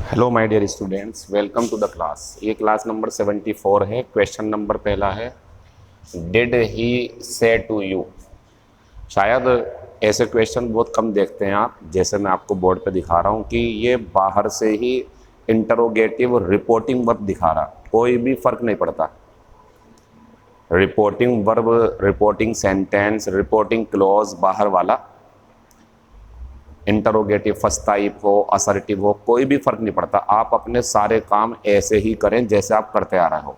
Hello my dear students, welcome to the class. ये class number 74 है। Question number पहला है, डिड ही से टू यू। शायद ऐसे क्वेश्चन बहुत कम देखते हैं आप। जैसे मैं आपको बोर्ड पे दिखा रहा हूँ कि ये बाहर से ही इंटरोगेटिव रिपोर्टिंग वर्ब दिखा रहा, कोई भी फर्क नहीं पड़ता। Reporting verb, reporting sentence, reporting clause, बाहर वाला इंटरोगेटिव फर्स्ट टाइप हो, असर्टिव हो, कोई भी फर्क नहीं पड़ता। आप अपने सारे काम ऐसे ही करें जैसे आप करते आ रहे हो।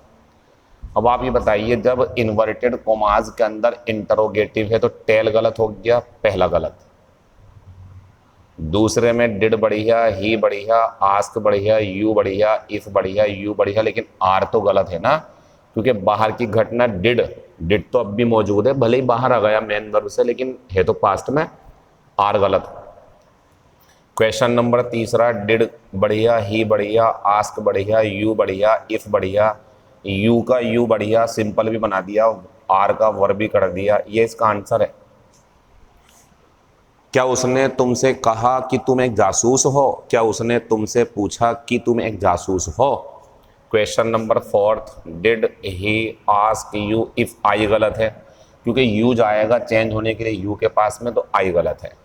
अब आप ये बताइए, जब इन्वर्टेड कोमाज के अंदर इंटरोगेटिव है तो टेल गलत हो गया, पहला गलत। दूसरे में डिड बढ़िया, ही बढ़िया, आस्क बढ़िया, यू बढ़िया, इफ बढ़िया, यू बढ़िया, लेकिन आर तो गलत है ना, क्योंकि बाहर की घटना डिड डिड तो अब भी मौजूद है, भले ही बाहर आ गया मेन वर्ब से, लेकिन है तो पास्ट में। आर गलत। क्वेश्चन नंबर तीसरा, डिड बढ़िया, ही बढ़िया, आस्क बढ़िया, यू बढ़िया, इफ बढ़िया, यू का यू बढ़िया सिंपल भी बना दिया, आर का वर्ब भी कर दिया। ये इसका आंसर है। क्या उसने तुमसे कहा कि तुम एक जासूस हो? क्या उसने तुमसे पूछा कि तुम एक जासूस हो? Question number fourth, did he ask you if I गलत है, क्योंकि यू जाएगा चेंज होने के लिए यू के पास में, तो आई गलत है।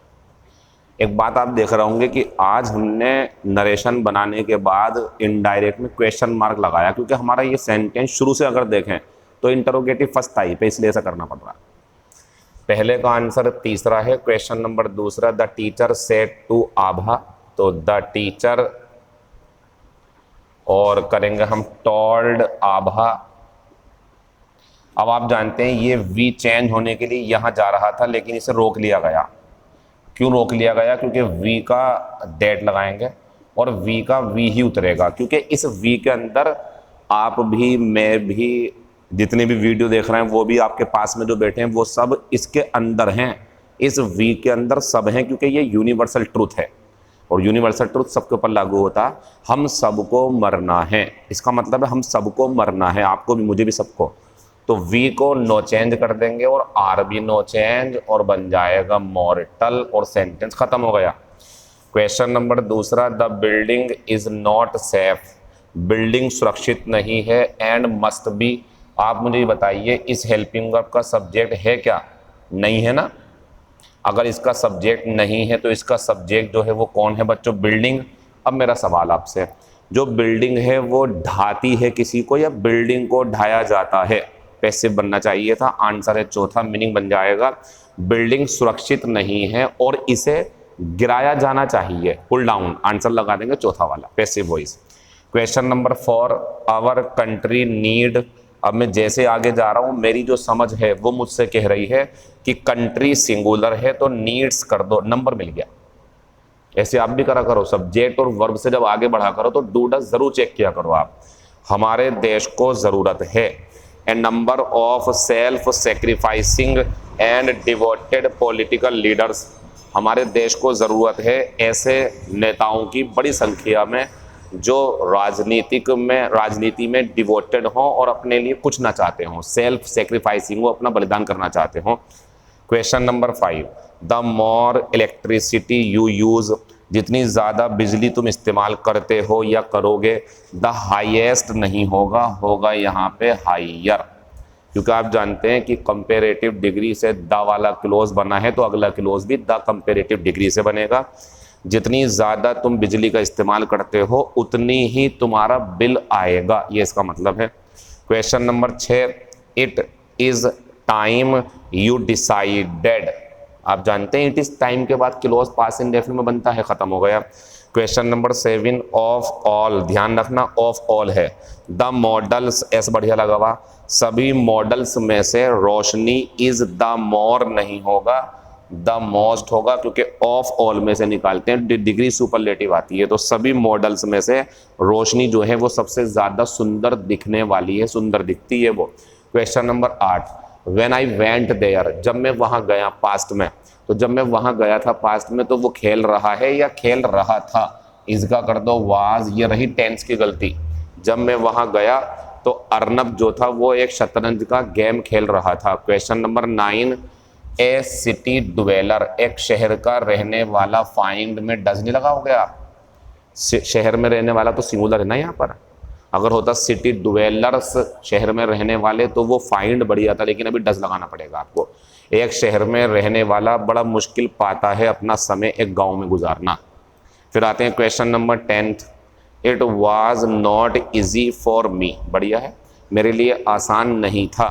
एक बात आप देख रहे होंगे कि आज हमने नरेशन बनाने के बाद इनडायरेक्ट में क्वेश्चन मार्क लगाया, क्योंकि हमारा ये सेंटेंस शुरू से अगर देखें तो इंटरोगेटिव फर्स्ट टाइप है, इसलिए ऐसा करना पड़ रहा है। पहले का आंसर तीसरा है। क्वेश्चन नंबर दूसरा, द टीचर सेड टू आभा, तो द टीचर और करेंगे हम टोल्ड आभा। अब आप जानते हैं ये वी चेंज होने के लिए यहां जा रहा था, लेकिन इसे रोक लिया गया। क्यों रोक लिया गया? क्योंकि वी का डेट लगाएंगे और वी का वी ही उतरेगा, क्योंकि इस वी के अंदर आप भी, मैं भी, जितने भी वीडियो देख रहे हैं वो भी, आपके पास में जो बैठे हैं वो सब इसके अंदर हैं। इस वी के अंदर सब हैं, क्योंकि ये यूनिवर्सल ट्रूथ है और यूनिवर्सल ट्रूथ सबके ऊपर लागू होता है। हम सबको मरना है, इसका मतलब है हम सबको मरना है, आपको भी, मुझे भी, सबको। तो वी को नो चेंज कर देंगे और आर भी नो चेंज, और बन जाएगा मॉर्टल, और सेंटेंस खत्म हो गया। क्वेश्चन नंबर दूसरा, the building is not safe, building सुरक्षित नहीं है, एंड मस्ट बी। आप मुझे बताइए, इस हेल्पिंग वर्ब का सब्जेक्ट है क्या? नहीं है ना। अगर इसका सब्जेक्ट नहीं है तो इसका सब्जेक्ट जो है वो कौन है बच्चों? बिल्डिंग। अब मेरा सवाल आपसे, जो बिल्डिंग है वो ढाती है किसी को, या बिल्डिंग को ढाया जाता है? पैसिव बनना चाहिए था। आंसर है चौथा, मीनिंग बन जाएगा बिल्डिंग सुरक्षित नहीं है और इसे गिराया जाना चाहिए, पुल डाउन। आंसर लगा देंगे चौथा वाला, passive voice. Question number 4, our country need. अब मैं जैसे आगे जा रहा हूं, मेरी जो समझ है वो मुझसे कह रही है कि कंट्री सिंगुलर है तो नीड्स कर दो, नंबर मिल गया। ऐसे आप भी करा करो, सब्जेक्ट और वर्ब से जब आगे बढ़ा करो तो डू डज जरूर चेक किया करो आप। हमारे देश को जरूरत है a number of self sacrificing and devoted political leaders. हमारे देश को ज़रूरत है ऐसे नेताओं की बड़ी संख्या में जो राजनीति में डिवोटेड हों और अपने लिए कुछ ना चाहते हों, सेल्फ सेक्रीफाइसिंग हो, अपना बलिदान करना चाहते हों। Question number 5, the more electricity you use, जितनी ज़्यादा बिजली तुम इस्तेमाल करते हो या करोगे, द हाईएस्ट नहीं होगा, होगा यहाँ पे हाइयर, क्योंकि आप जानते हैं कि कंपेरेटिव डिग्री से द वाला क्लोज बना है तो अगला क्लोज भी द कंपेरेटिव डिग्री से बनेगा। जितनी ज़्यादा तुम बिजली का इस्तेमाल करते हो उतनी ही तुम्हारा बिल आएगा, ये इसका मतलब है। Question number 6, it is time you decided. आप जानते हैं इट इज टाइम के बाद क्लोज पास्ट इंडेफिनिट में बनता है, खत्म हो गया। क्वेश्चन नंबर 7, ऑफ ऑल, ध्यान रखना ऑफ ऑल है। द मॉडल्स, एस बढ़िया लगा हुआ, सभी मॉडल्स में से रोशनी इज द मोर नहीं होगा, द मोस्ट होगा, क्योंकि ऑफ ऑल में से निकालते हैं, डिग्री सुपरलेटिव आती है, तो सभी मॉडल्स में से रोशनी जो है वो सबसे ज़्यादा सुंदर दिखने वाली है, सुंदर दिखती है वो। Question number 8, when I went there, जब मैं वहाँ गया पास्ट में, तो जब मैं वहाँ गया था पास्ट में तो वो खेल रहा है या खेल रहा था? इसका कर दो वाज, ये रही टेंस की गलती। जब मैं वहाँ गया तो अर्नब जो था वो एक शतरंज का गेम खेल रहा था। क्वेश्चन नंबर 9, ए सिटी ड्वेलर, एक शहर का रहने वाला, फाइंड में डज नहीं लगा हो गया, शहर में रहने वाला तो सिंगुलर है ना यहाँ पर। अगर होता सिटी ड्वेलर्स, शहर में रहने वाले, तो वो फाइंड बढ़ जाता, लेकिन अभी डज लगाना पड़ेगा आपको। एक शहर में रहने वाला बड़ा मुश्किल पाता है अपना समय एक गांव में गुजारना। फिर आते हैं question number 10th। It was not easy for me, बढ़िया है, मेरे लिए आसान नहीं था,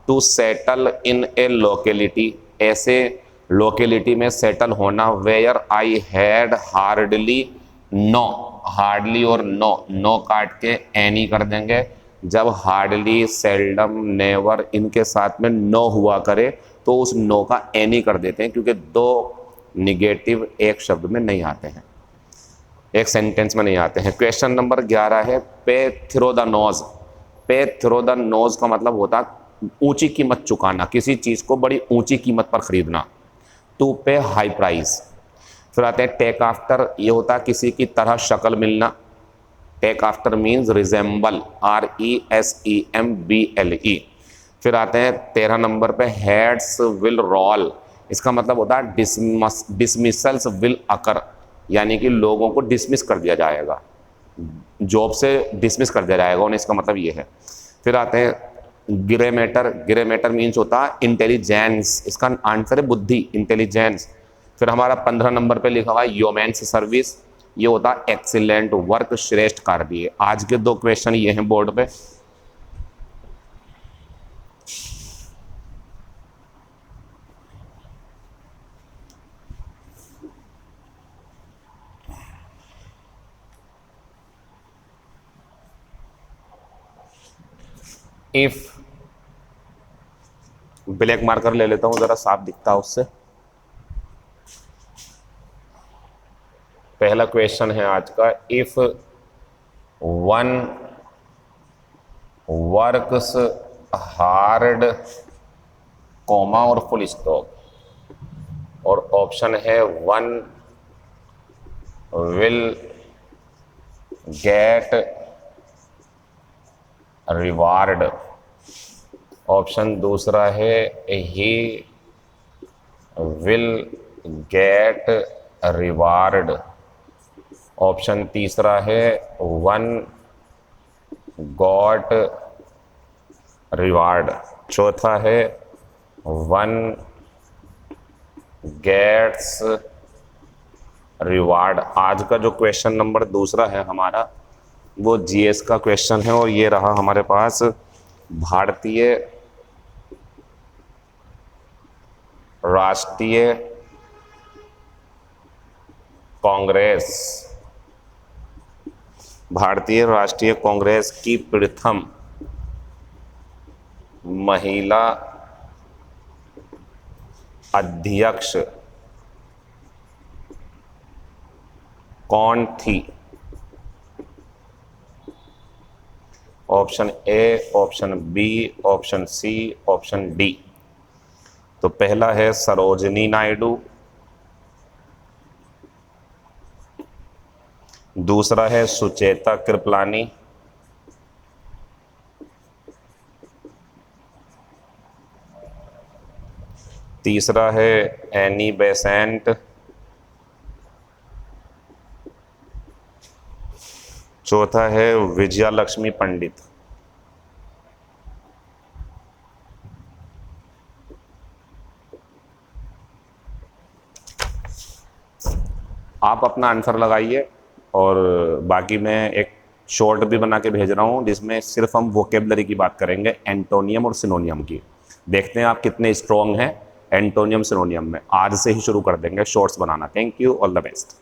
to settle in a locality, ऐसे लोकेलिटी में सेटल होना, where I had hardly no, hardly और नो काट के एनी कर देंगे। जब हार्डली, सेल्डम, नेवर इनके साथ में नो हुआ करे तो उस नो का एनी कर देते हैं, क्योंकि दो निगेटिव एक शब्द में नहीं आते हैं, एक सेंटेंस में नहीं आते हैं। क्वेश्चन नंबर 11 है पे थ्रो द नोज। पे थ्रो द नोज का मतलब होता ऊंची कीमत चुकाना, किसी चीज़ को बड़ी ऊंची कीमत पर खरीदना। टू पे हाई प्राइस। फिर आते हैं टेक आफ्टर, ये होता है किसी की तरह शक्ल मिलना। Take after means resemble, RESEMBLE। फिर आते हैं 13 नंबर पे हेड्स विल रोल, इसका मतलब होता है डिसमिसल्स विल अकर, यानी कि लोगों को डिसमिस कर दिया जाएगा, जॉब से डिसमिस कर दिया जाएगा उन्हें, इसका मतलब ये है। फिर आते हैं grey matter. Grey matter means होता है इंटेलिजेंस, इसका आंसर है बुद्धि, इंटेलिजेंस। फिर हमारा 15 नंबर पे लिखा हुआ है योमेंस सर्विस, ये होता है एक्सीलेंट वर्क, श्रेष्ठ कार्य। आज के 2 क्वेश्चन ये हैं बोर्ड पे। इफ ब्लैक मार्कर ले लेता हूं, जरा साफ दिखता है उससे। पहला क्वेश्चन है आज का, if one works hard, comma और फुल स्टॉप, और ऑप्शन है one will get reward, option दूसरा है he will get reward, option तीसरा है वन गॉट रिवार्ड, चौथा है वन गेट्स रिवार्ड। आज का जो क्वेश्चन नंबर दूसरा है हमारा, वो जीएस का क्वेश्चन है, और ये रहा हमारे पास भारतीय राष्ट्रीय कांग्रेस, भारतीय राष्ट्रीय कांग्रेस की प्रथम महिला अध्यक्ष कौन थी? Option A, option B, option C, option D. तो पहला है सरोजिनी नायडू, दूसरा है सुचेता कृपलानी, तीसरा है एनी बेसेंट, चौथा है विजया लक्ष्मी पंडित। आप अपना आंसर लगाइए, और बाकी मैं एक शॉर्ट भी बना के भेज रहा हूँ जिसमें सिर्फ हम वोकेबलरी की बात करेंगे, एंटोनियम और सिनोनियम की। देखते हैं आप कितने स्ट्रॉन्ग हैं एंटोनियम सिनोनियम में। आज से ही शुरू कर देंगे shorts banana. Thank you, all the best.